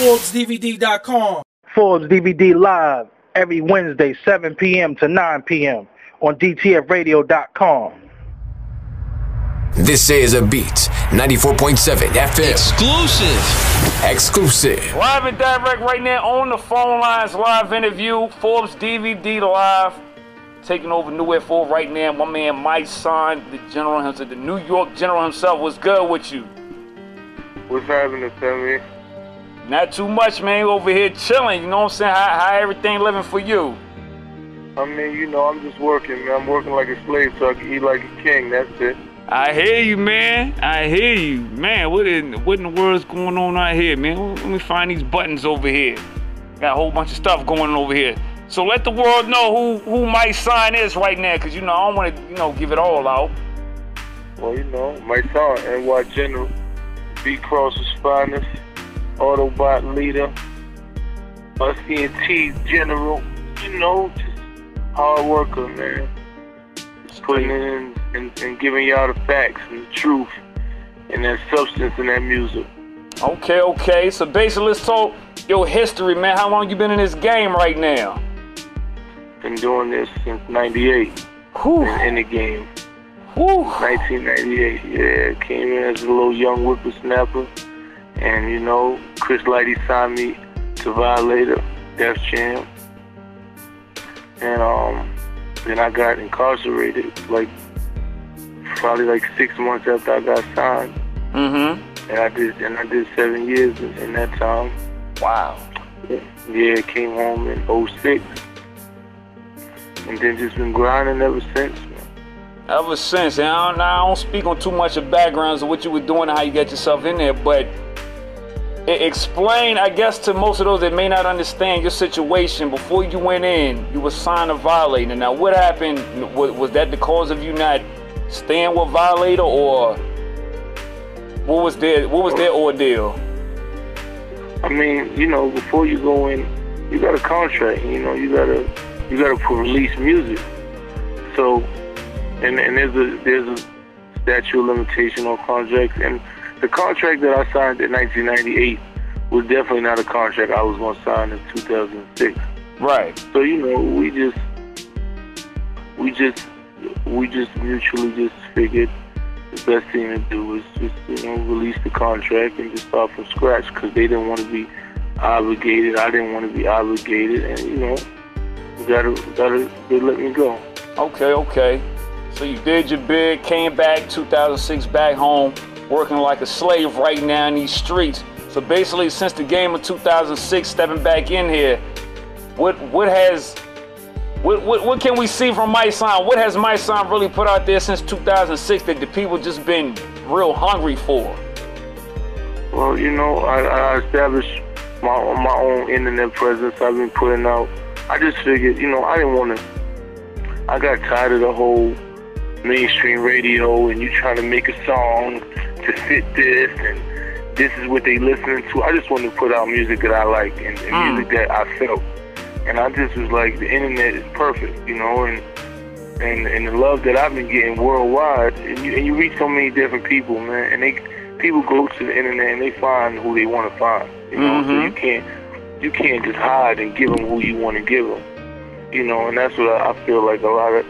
ForbesDVD.com. Forbes DVD live every Wednesday, 7 p.m. to 9 p.m. on DTFradio.com. This is a beat 94.7 FM. Exclusive. Live and direct right now on the phone lines. Live interview. Forbes DVD live. Taking over New Info right now. My man Mysonne, the general himself, the New York general himself. What's good with you? What's happening, family? Not too much, man. Over here chilling. You know what I'm saying? How everything living for you? I mean, you know, I'm just working, man. I'm working like a slave so I can eat like a king. That's it. I hear you, man. I hear you. Man, what in the world's going on out here, man? Let me find these buttons over here. Got a whole bunch of stuff going on over here. So let the world know who Mysonne is right now, because, you know, I don't want to, give it all out. Well, you know, Mysonne, NY General, B-Cross's finest, Autobot leader, CNT General, you know, just hard worker, man. Just putting in and giving y'all the facts and the truth and that substance in that music. Okay. So basically, let's talk your history, man. How long you been in this game right now? Been doing this since 98. In the game. 1998, yeah. Came in as a little young whippersnapper. And, you know, Chris Lighty signed me to Violator, Def Jam. And then I got incarcerated, probably 6 months after I got signed. And I did 7 years in that time. Wow. Yeah, came home in 06. And then just been grinding ever since, man. Ever since. And I don't speak on too much of backgrounds of what you were doing and how you got yourself in there, but explain, I guess, to most of those that may not understand your situation. Before you went in, you were signed to Violator. Now, what happened? Was that the cause of you not staying with Violator, or what was their ordeal? I mean, you know, before you go in, you got a contract. You know, you gotta release music. So, and there's a statute of limitation on contracts. And the contract that I signed in 1998 was definitely not a contract I was going to sign in 2006. Right. So, you know, we just mutually just figured the best thing to do was just, you know, release the contract and just start from scratch, because they didn't want to be obligated. I didn't want to be obligated, and, you know, they let me go. Okay. So you did your bid, came back 2006, back home, working like a slave right now in these streets. So basically, since the game of 2006, stepping back in here, what can we see from Mysonne? What has Mysonne really put out there since 2006 that the people just been real hungry for? Well, you know, I established my own internet presence. I've been putting out. I just figured, you know, I got tired of the whole mainstream radio and you trying to make a song to fit this, and this is what they listening to. I just wanted to put out music that I like and music that I felt. And I just was like, the internet is perfect, you know, and the love that I've been getting worldwide, and you reach so many different people, man, and people go to the internet and they find who they want to find, you know. So you can't just hide and give them who you want to give them, you know. And that's what I feel like a lot of,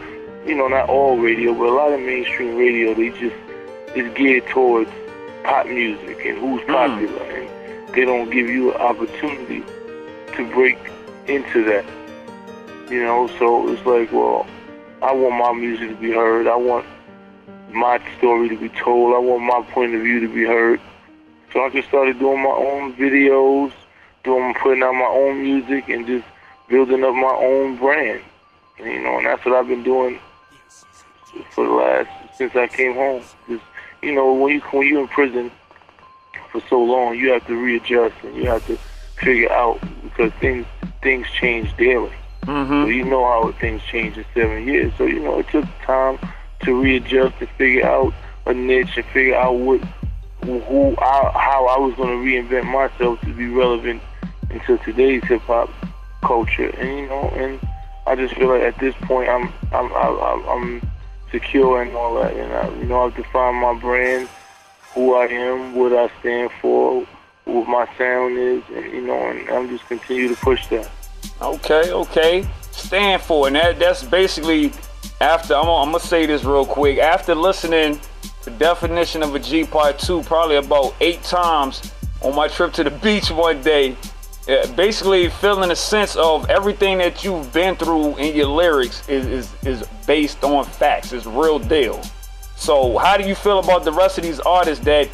you know, not all radio, but a lot of mainstream radio, they just is geared towards pop music and who's popular, and they don't give you an opportunity to break into that, you know. So it's like, well, I want my music to be heard. I want my story to be told. I want my point of view to be heard. So I just started doing my own videos, putting out my own music, and just building up my own brand. And, you know, and that's what I've been doing since I came home. Just, you know, when you're in prison for so long, you have to readjust and you have to figure out, because things change daily. So you know how things change in 7 years. So, you know, it took time to readjust and figure out a niche and figure out how I was going to reinvent myself to be relevant into today's hip hop culture. And, you know, and I just feel like at this point I'm secure and all that. And I've defined my brand, who I am, what I stand for, what my sound is, and you know, and I'm just continue to push that. Okay. Stand for it. And that's basically after. I'm gonna say this real quick. After listening to Definition of a G Part 2 probably about 8 times on my trip to the beach one day, basically feeling a sense of everything that you've been through in your lyrics is based on facts. It's real deal. So how do you feel about the rest of these artists that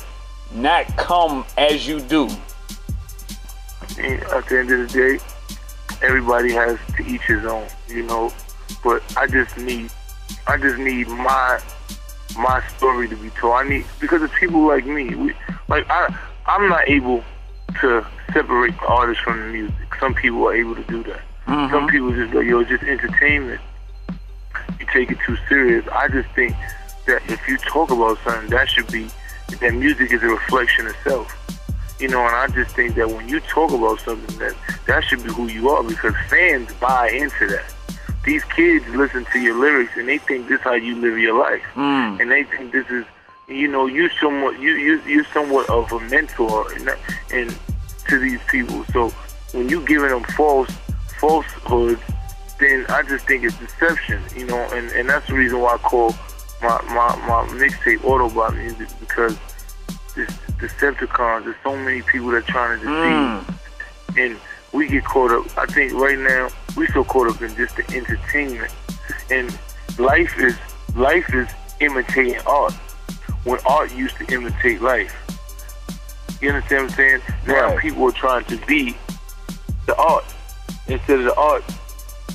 not come as you do? At the end of the day, everybody has to each his own, you know. But I just need my story to be told. Because of people like me. I'm not able to separate the artist from the music. Some people are able to do that. Mm-hmm. Some people just go, yo, just entertainment. You take it too serious. I just think that if you talk about something, that music is a reflection of self. You know, and I just think that when you talk about something, that should be who you are, because fans buy into that. These kids listen to your lyrics and they think this is how you live your life. And they think this is, you know, you're somewhat of a mentor and to these people. So when you giving them falsehoods, then I just think it's deception, you know, and that's the reason why I call my mixtape Autobot music, because this Decepticons, there's so many people that are trying to deceive, and we get caught up. I think right now we so caught up in just the entertainment, and life is imitating art when art used to imitate life. You understand what I'm saying? Now right. People are trying to be the art instead of the art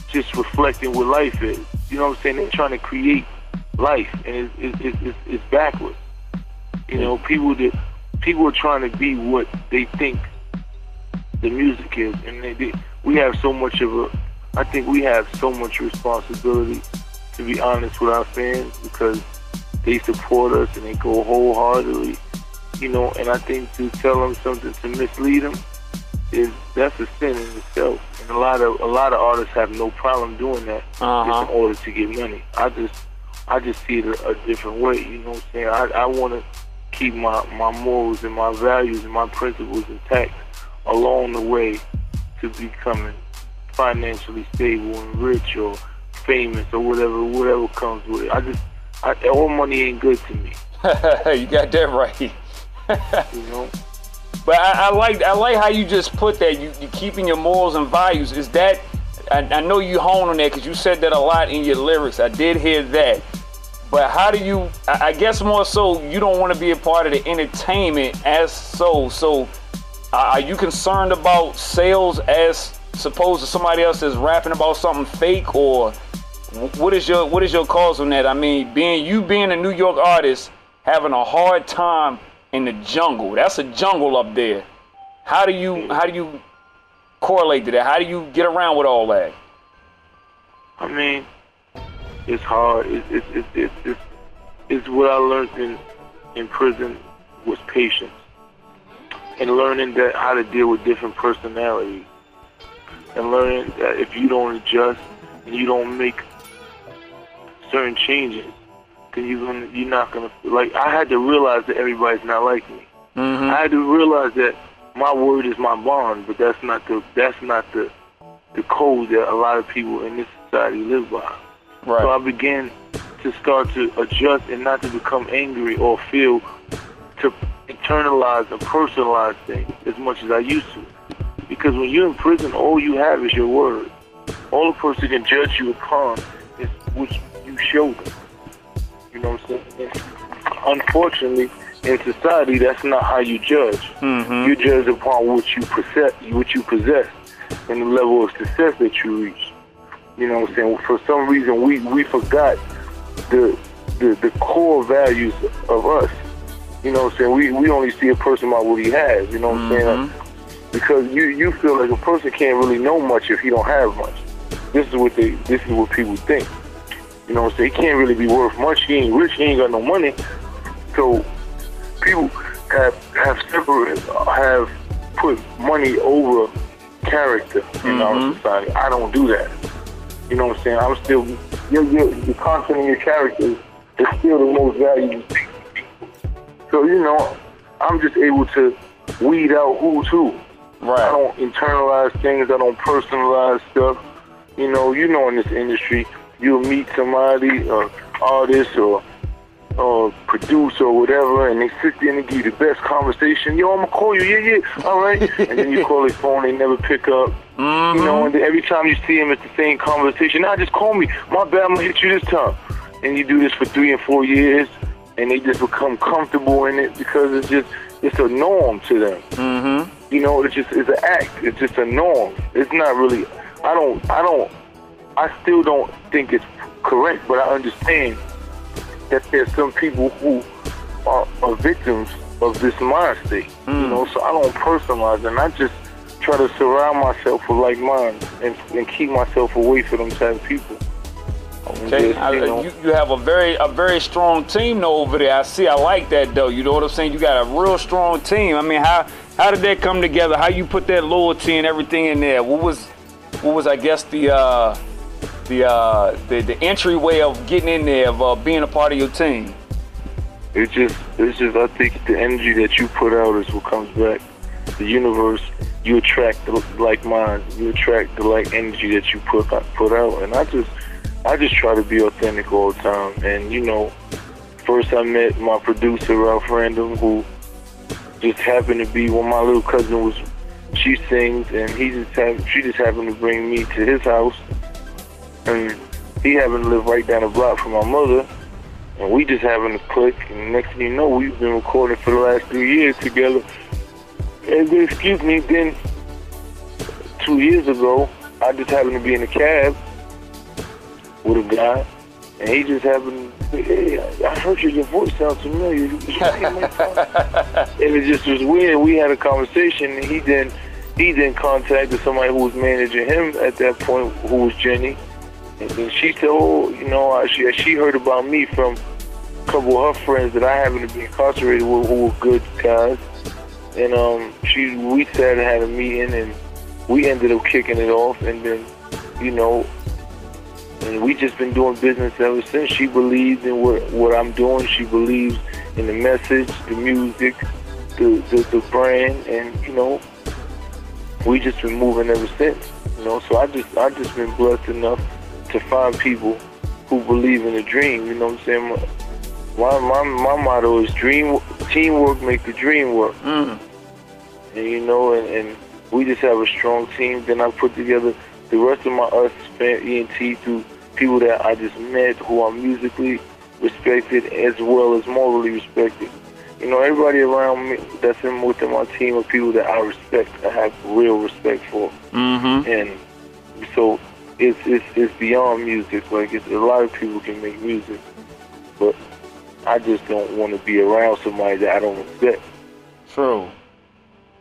just reflecting what life is. You know what I'm saying? They're trying to create life, and it's backwards. You know, people are trying to be what they think the music is, and we have so much I think we have so much responsibility, to be honest, with our fans, because they support us and they go wholeheartedly, you know, and I think to tell them something to mislead them that's a sin in itself. And a lot of artists have no problem doing that just in order to get money. I just see it a different way, you know what I'm saying? I want to keep my morals and my values and my principles intact along the way to becoming financially stable and rich or famous or whatever comes with it. All money ain't good to me. You got that right. You know? But I like how you just put that. You keeping your morals and values. Is that? I know you hone on that because you said that a lot in your lyrics. I did hear that. But how do you? I guess more so you don't want to be a part of the entertainment as so. So are you concerned about sales as opposed to somebody else that's rapping about something fake, or what is your cause on that? I mean, being a New York artist, having a hard time in the jungle. That's a jungle up there. How do you correlate to that? How do you get around with all that? I mean, it's hard. It's what I learned in prison was patience, and learning that how to deal with different personalities, and learning that if you don't adjust and you don't make certain changes, then you're not gonna, like, I had to realize that everybody's not like me. Mm-hmm. I had to realize that my word is my bond, but that's not the code that a lot of people in this society live by. Right. So I began to start to adjust and not to become angry or feel to internalize and personalize things as much as I used to. Because when you're in prison, all you have is your word. All a person can judge you upon is what you show them. You know what I'm saying? Unfortunately, in society, that's not how you judge. Mm-hmm. You judge upon what you possess, and the level of success that you reach. You know what I'm saying? For some reason, we forgot the core values of us. You know what I'm saying? We only see a person by what he has. You know what I'm saying? Because you feel like a person can't really know much if he don't have much. This is what people think. You know what I'm saying? He can't really be worth much. He ain't rich. He ain't got no money. So people have put money over character in our society. I don't do that. You know what I'm saying? I'm still the content in your character is still the most valuable thing to people. So you know, I'm just able to weed out who's who. Right. I don't internalize things. I don't personalize stuff. You know in this industry, you'll meet somebody, artist or producer or whatever, and they sit there and give you the best conversation. Yo, I'm gonna call you. Yeah. All right. And then you call their phone, they never pick up. Mm-hmm. You know, and then every time you see them, it's the same conversation. Nah, just call me. My bad, I'm gonna hit you this time. And you do this for 3 and 4 years, and they just become comfortable in it because it's a norm to them. Mm-hmm. You know, it's an act. It's just a norm. It's not really. I still don't think it's correct, but I understand that there's some people who are victims of this mind state. You know, so I don't personalize it, and I just try to surround myself with like minds and keep myself away from them type of people. Okay, you have a very strong team though over there. I like that though. You know what I'm saying? You got a real strong team. I mean, how did that come together? How you put that loyalty and everything in there? What was I guess the entryway of getting in there, of being a part of your team? It's just I think the energy that you put out is what comes back. The universe, you attract the like minds, you attract the like energy that you put out, and I just try to be authentic all the time. And you know, first I met my producer Ralph Random, who just happened to be when my little cousin was. She sings, and she just happened to bring me to his house, and he happened to live right down the block from my mother, and we just happened to click. And next thing you know, we've been recording for the last 3 years together. And then, excuse me, then 2 years ago, I just happened to be in a cab with a guy, and he just happened to say, hey, I heard your voice sounds familiar. And it just was weird. We had a conversation, and he then contacted somebody who was managing him at that point, who was Jenny. And then she said, oh, you know, she heard about me from a couple of her friends that I happened to be incarcerated with, who were good guys. And we sat and had a meeting, and we ended up kicking it off. And then, you know, and we just been doing business ever since. She believes in what I'm doing. She believes in the message, the music, the brand, and you know, we just been moving ever since. You know, so I just been blessed enough to find people who believe in the dream. You know what I'm saying? My motto is teamwork make the dream work. And you know, and we just have a strong team. Then I put together the rest of my ENT through people that I just met who are musically respected as well as morally respected. You know, everybody around me that's within my team are people that I respect, I have real respect for. And so it's beyond music. Like, a lot of people can make music, but I just don't want to be around somebody that I don't respect. True.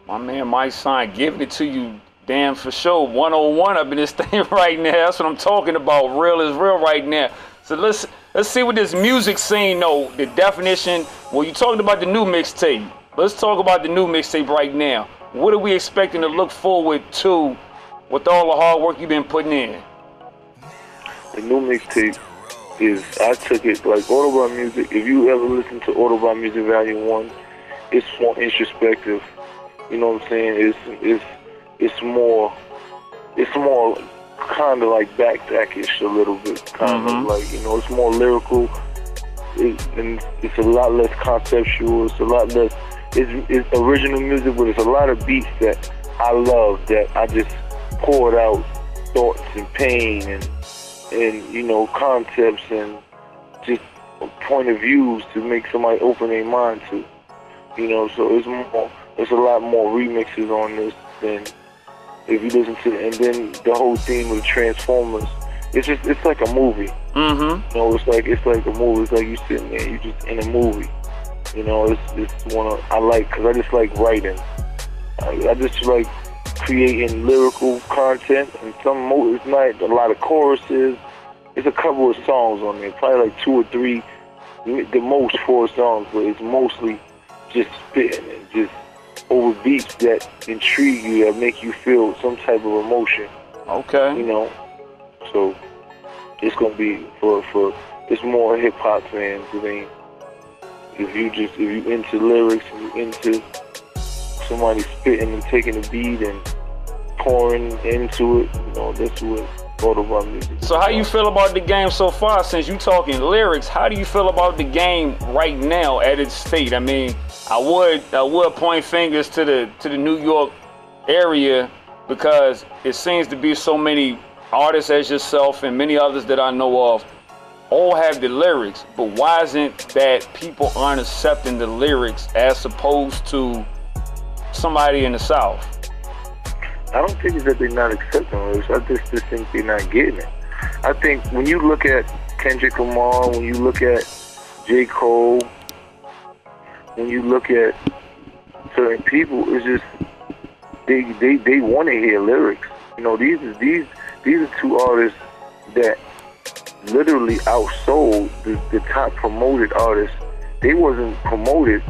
My man Mysonne giving it to you. Damn, for sure. 101 up in this thing right now. That's what I'm talking about. Real is real right now. So let's see what this music scene know. The definition. Well, you talked about the new mixtape. Let's talk about the new mixtape right now. What are we expecting to look forward to with all the hard work you've been putting in? The new mixtape is, I took it like Autobahn Music. If you ever listen to Autobahn Music Volume 1, it's more introspective. You know what I'm saying? It's more kind of like backpackish a little bit, kind of like, you know, it's more lyrical, and it's a lot less conceptual. It's a lot less. It's original music, but it's a lot of beats that I love, that I just poured out thoughts and pain and you know, concepts and just point of views to make somebody open their mind to. You know, so it's a lot more remixes on this than if you listen to it. And then the whole theme of the Transformers, it's like a movie. You know, it's like a movie. It's like you sitting there, you just in a movie. You know, it's one I like, because I just like writing. I just like creating lyrical content, and it's not a lot of choruses. It's a couple of songs on there, probably like 2 or 3, the most 4 songs, but it's mostly just spitting and just over beats that intrigue you, that make you feel some type of emotion. Okay. You know, so it's gonna be for it's more hip hop fans. I mean, if you into lyrics and you into somebody spitting and taking a beat and pouring into it. You know, that's what all about music. So how you feel about the game so far? Since you talking lyrics, how do you feel about the game right now at its state? I mean, I would point fingers to the New York area, because it seems to be so many artists as yourself and many others that I know of all have the lyrics, but why isn't that people aren't accepting the lyrics as opposed to somebody in the South? I don't think it's that they're not accepting lyrics. I just think they're not getting it. I think when you look at Kendrick Lamar, when you look at J. Cole, when you look at certain people, it's just they want to hear lyrics. You know, these are two artists that literally outsold the top promoted artists. They wasn't promoted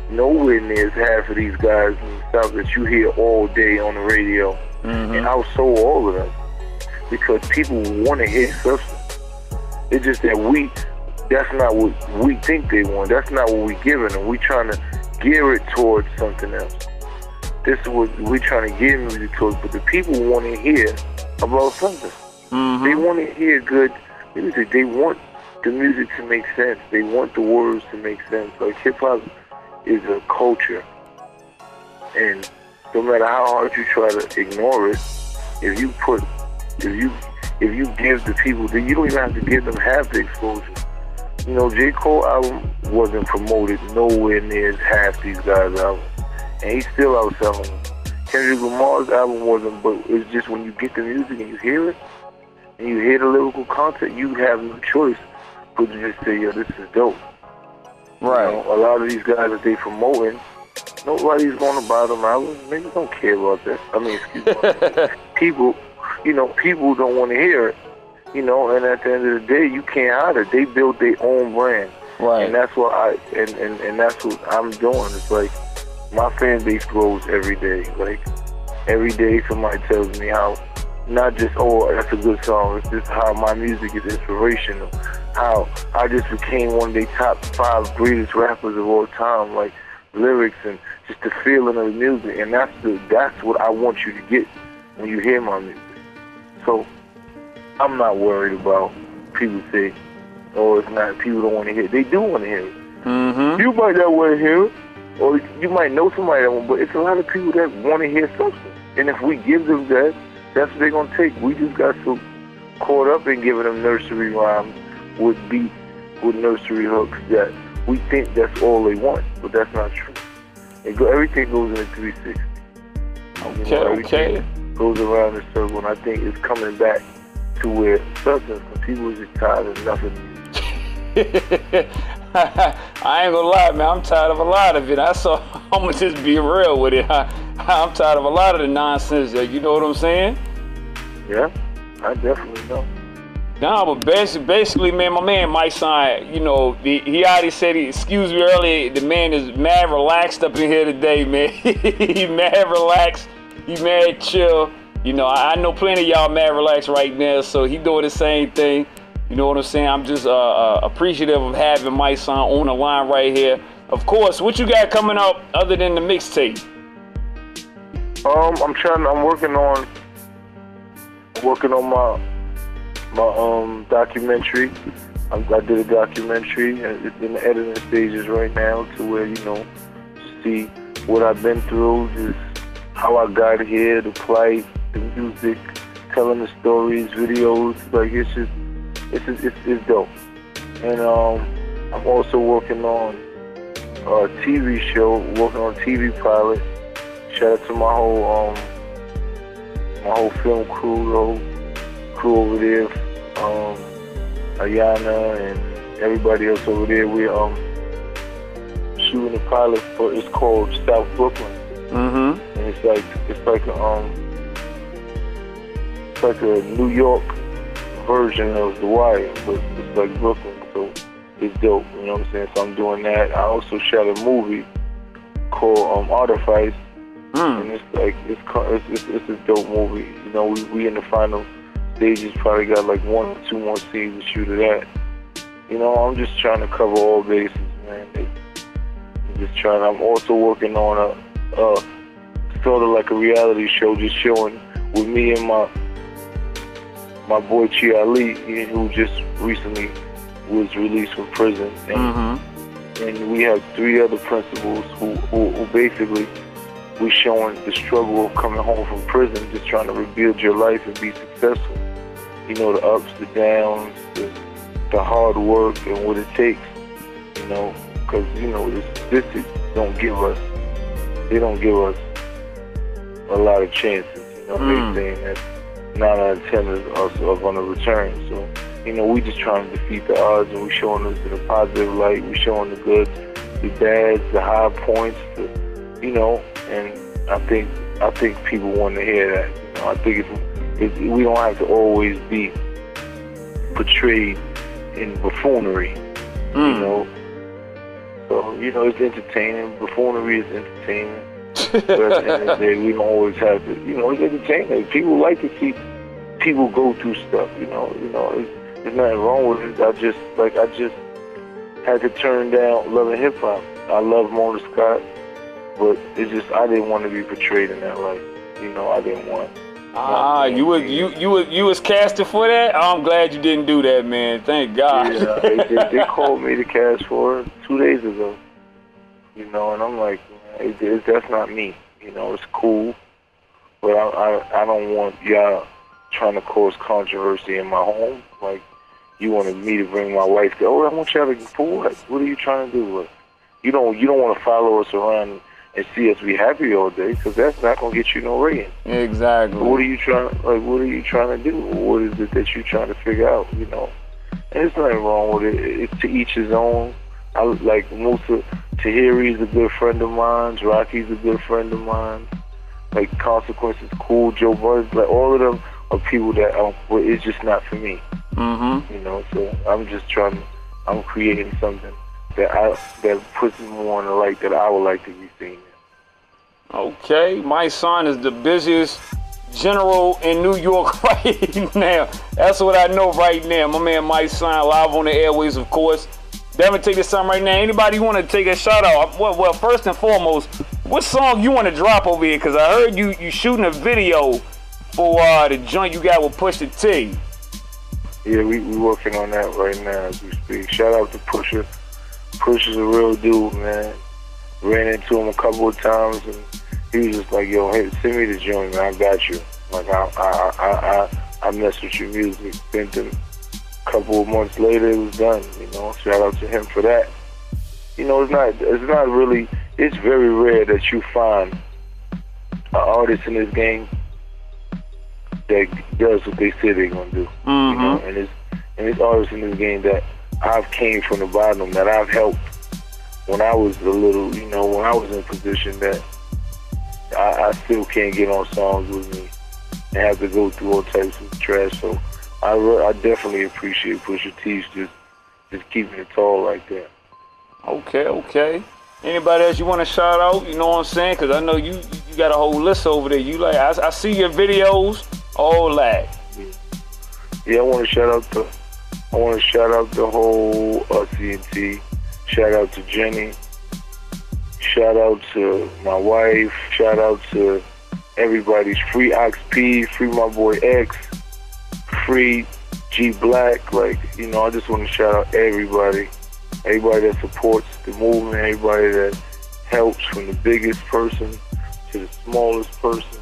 nowhere near as half of these guys in the South that you hear all day on the radio, and outsold all of them, because people want to hear substance. It's just that that's not what we think they want. That's not what we're giving them. We're trying to gear it towards something else. This is what we're trying to gear music towards, but the people want to hear about something. They want to hear good music. They want the music to make sense. They want the words to make sense. Like, hip-hop is a culture, and no matter how hard you try to ignore it, if you give the people, then you don't even have to give them half the exposure. You know, J. Cole album wasn't promoted nowhere near as half these guys' albums, and he's still outselling them. Kendrick Lamar's album wasn't, but it's just when you get the music and you hear it, and you hear the lyrical content, you have no choice but to just say, yo, this is dope. Right. You know, a lot of these guys that they promoting, nobody's going to buy them albums. Niggas don't care about that. I mean, excuse me. People don't want to hear it. You know, and at the end of the day, you can't hide it. They built their own brand. Right. And that's what and that's what I'm doing. It's like, my fan base grows every day. Like, every day somebody tells me how, not just, oh, that's a good song, it's just how my music is inspirational. How I just became one of the top 5 greatest rappers of all time, like lyrics and just the feeling of the music. And that's what I want you to get when you hear my music. So I'm not worried about people say, oh, it's not, people don't want to hear it. They do want to hear it. You might not want to hear it, or you might know somebody that won't, but it's a lot of people that want to hear something. And if we give them that, that's what they're going to take. We just got so caught up in giving them nursery rhymes with beats, with nursery hooks, that we think that's all they want, but that's not true. Everything goes in a 360. Okay, you know, everything goes around the circle, and I think it's coming back to where substance, when people are just tired of nothing. I ain't gonna lie, man. I'm tired of a lot of it. I'm gonna just be real with it. I'm tired of a lot of the nonsense. You know what I'm saying? Yeah, I definitely know. Nah, but basically, man, my man Mysonne, you know, he already said, excuse me earlier, the man is mad relaxed up in here today, man. He mad relaxed, he mad chill. You know, I know plenty of y'all mad relaxed right now, so he doing the same thing. You know what I'm saying? I'm just appreciative of having Mysonne on the line right here. Of course, what you got coming up other than the mixtape? I'm working on my documentary. I did a documentary, and it's in the editing stages right now, to where, you know, see what I've been through, just how I got here, the plight, the music, telling the stories, videos. Like, it's dope. And I'm also working on a TV show, working on a TV pilot. Shout out to my whole film crew, the whole crew over there, Ayana and everybody else over there. We're shooting a pilot for, it's called South Brooklyn. And it's like a New York version of The Wire, but it's like Brooklyn, so it's dope. You know what I'm saying? So I'm doing that. I also shot a movie called Artifice. And it's a dope movie. You know, we in the final stages, probably got like 1 or 2 more scenes to shoot of that. You know, I'm just trying to cover all bases, man. I'm also working on sort of like a reality show, just showing with me and my boy Chi Ali, who just recently was released from prison, and we have 3 other principals who basically we showing the struggle of coming home from prison, just trying to rebuild your life and be successful. You know, the ups, the downs, the hard work, and what it takes. You know, because this don't give us. They don't give us a lot of chances. You know, they saying that 9 out of 10 are going to return. So, you know, we just trying to defeat the odds, and we showing them in a positive light. We showing the goods, the bads, the high points, and I think people want to hear that. You know, I think we don't have to always be portrayed in buffoonery. You know, so it's entertaining. Buffoonery is entertaining. But at the end of the day, we don't always have to. It's entertaining. People like to see people go through stuff. There's nothing wrong with it. I just had to turn down loving hip hop. I love Mona Scott, but it's just I didn't want to be portrayed in that light. I didn't want. You was casted for that? I'm glad you didn't do that, man. Thank God. Yeah, they called me to cast for it 2 days ago. And I'm like, that's not me. It's cool, but I don't want y'all trying to cause controversy in my home. Like, you wanted me to bring my wife to, I want y'all to, for what? What are you trying to do? You don't want to follow us around and see us be happy all day, because that's not gonna get you no ratings. Exactly. What are you trying to do? What is it that you're trying to figure out? And there's nothing wrong with it. It's to each his own. I like Tahiri's a good friend of mine. Rocky's a good friend of mine. Like Consequences, Cool, Joe Budden, like all of them are people that it's just not for me. So I'm creating something that puts me more in the light that I would like to be seen. Okay, Mysonne is the busiest general in New York right now. That's what I know right now. My man Mysonne, live on the airways, of course. Devin, take this time right now. Anybody want to take a shout out? Well, first and foremost, what song you want to drop over here? Because I heard you shooting a video for the joint you got with Pusha T. Yeah, we working on that right now as we speak. Shout out to Pusha. Pusha's a real dude, man. Ran into him a couple of times, and he was just like, "Yo, hey, send me the joint, man. I got you." Like, I mess with your music. Sent him. A couple of months later, it was done. Shout out to him for that. It's very rare that you find an artist in this game that does what they say they're gonna do. And it's artists in this game that I've came from the bottom, that I've helped when I was a little, when I was in a position that I still can't get on songs with me and have to go through all types of trash. So I definitely appreciate Pusha T's just keeping it tall like that. Okay. Anybody else you want to shout out? You know what I'm saying? Because I know you got a whole list over there. You like, I see your videos, all that. Yeah, I want to shout out the whole CNT. Shout out to Jenny. Shout out to my wife. Shout out to everybody's free Ox P, free my boy X, free G Black. Like, I just want to shout out everybody that supports the movement, everybody that helps, from the biggest person to the smallest person.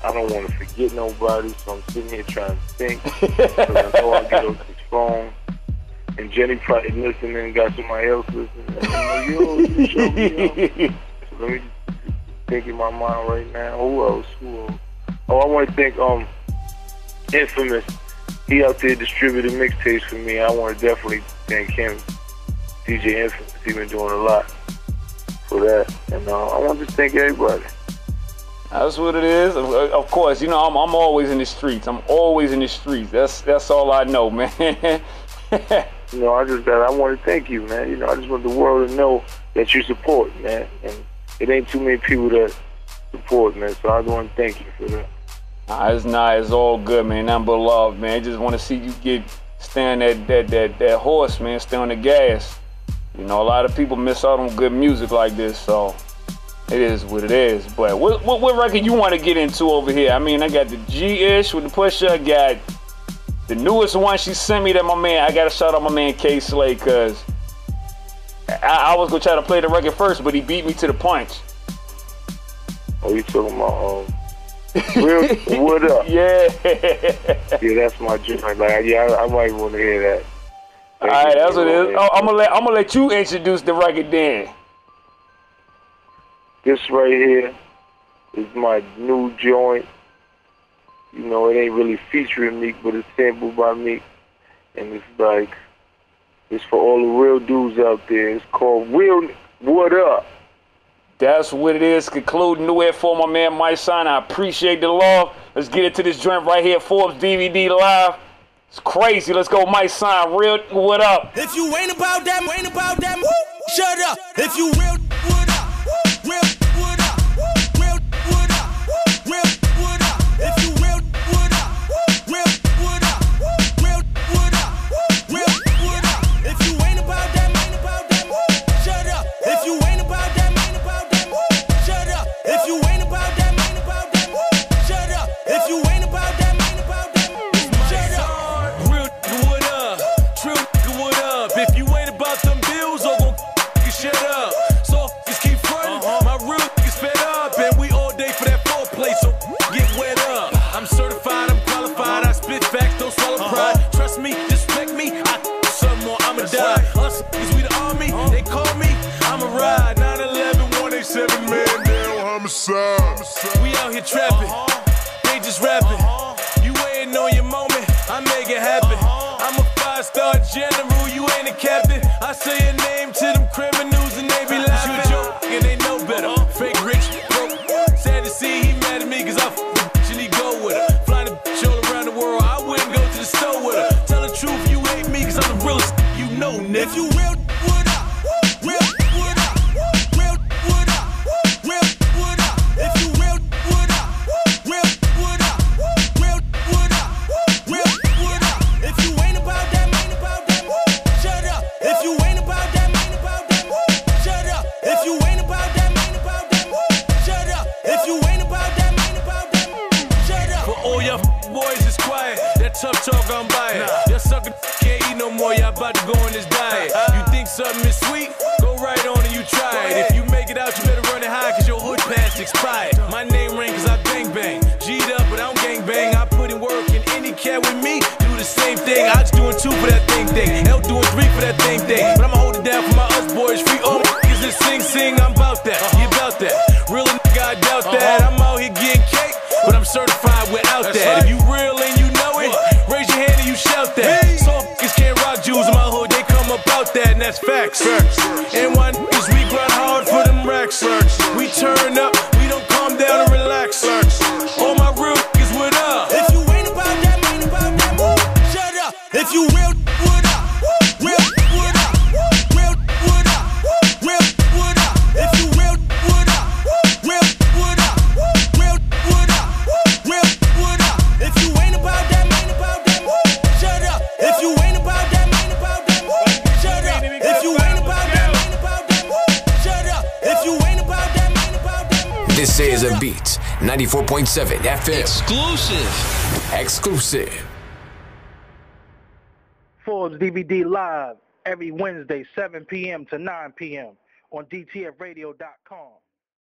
I don't want to forget nobody, so I'm sitting here trying to think, because I know I get off this phone, and Jenny probably listening and got somebody else listening. You show me, So let me think in my mind right now. Who else? Oh, I want to thank Infamous. He out there distributing mixtapes for me. I want to definitely thank him. DJ Infamous, he been doing a lot for that. And I want to just thank everybody. That's what it is. Of course, I'm always in the streets. That's all I know, man. I want to thank you, man. I just want the world to know that you support, man. And it ain't too many people that support, man. So I just want to thank you for that. It's all good, man. Nothing but love, man. I just want to see you stay on that horse, man. Stay on the gas. A lot of people miss out on good music like this, so It is what it is. But what record you want to get into over here? I mean, I got the G-ish with the pusher. I got the newest one she sent me that my man, I got to shout out my man K Slay, because I was going to try to play the record first, but he beat me to the punch. Oh, you talking about Real What Up? Yeah. Yeah, that's my joint. Like, yeah, I might want to hear that. All right, that's what it is. Oh, I'm gonna let you introduce the record then. This right here is my new joint. You know, it ain't really featuring Meek, but it's sampled by Meek. And it's like, it's for all the real dudes out there. It's called Real What Up. That's what it is. Concluding new air for my man Mysonne. I appreciate the love. Let's get into this joint right here. Forbes DVD Live. It's crazy. Let's go, Mysonne. Real What Up. If you ain't about that, woo, shut up. If you real what up, real what up, real what up, real what up. If you real what up, real what up, real what up, real what up. If you ain't about that, woo, shut up. If you ain't about that, woo, shut up. If you ain't about that, woo, shut up. If you ain't about that, woo, shut up. Real what up, true what up. If you ain't about them bills, or gon' shut up. So just keep frontin'. My real niggas fed up, and we all day for that foreplay. So get wet up. I'm certified, I'm qualified. I spit facts, don't swallow pride. Trust me, respect me. I some more, I'ma die. Us niggas, we the army. They call me, I'ma ride. 9/11, 187, man down, homicide. We out here trapping, they just rapping. You waiting on your moment, I make it happen. I'm a 5-star general, you ain't a captain. I say your name to them criminals and they be laughing. You a joke and they know better. Fake rich, broke. Sad to see he mad at me cause I f*** the bitch and he go with her. Flying the bitch all around the world, I wouldn't go to the store with her. Tell the truth, you hate me cause I'm the realest, you know, nigga. If you real what up, real what up, real what up, real what up. If you real what up, real what up, real what up, real what up. If you ain't about that, woo, shut up. If you ain't about that, woo, shut up. If you ain't about that, woo, shut up. If you ain't about that, woo, shut up. For all y'all boys, it's quiet. That tough talk, I'm buying. Y'all sucker can't eat no more. Y'all about to go on this diet. You think something is sweet? Go right on and you try it. If you make it out, you better run it high cause your hood pass expired. My name ring cause I bang bang. G'd up, but I don't gang bang. I put in work and any cat with me do the same thing. I just doing 2 for that thing. L doing 3 for that thing. But I'ma hold it down for my us boys. Free all niggas that sing. I'm about that. You about that. Real nigga, I doubt that. I'm out here getting cake, but I'm certified without that. If you real and you know it, raise your hand and you shout that. Some niggas can't rock jewels in my hood. They come about that, and that's facts. And why niggas we grind hard for them racks. We turn up, we don't calm down and relax. All my real niggas, what up? If you ain't about that, woo, shut up. If you real what up, real what up, real what up, real what up. If you real what up, real what up, real what up, real what up. If you ain't about that, woo, shut up. If you ain't about that, woo, shut up. If you ain't about that, woo, shut up. If you ain't about that, woo. This is a beat. 94.7 FM. Exclusive. Forbes DVD Live every Wednesday, 7 p.m. to 9 p.m. on DTFradio.com.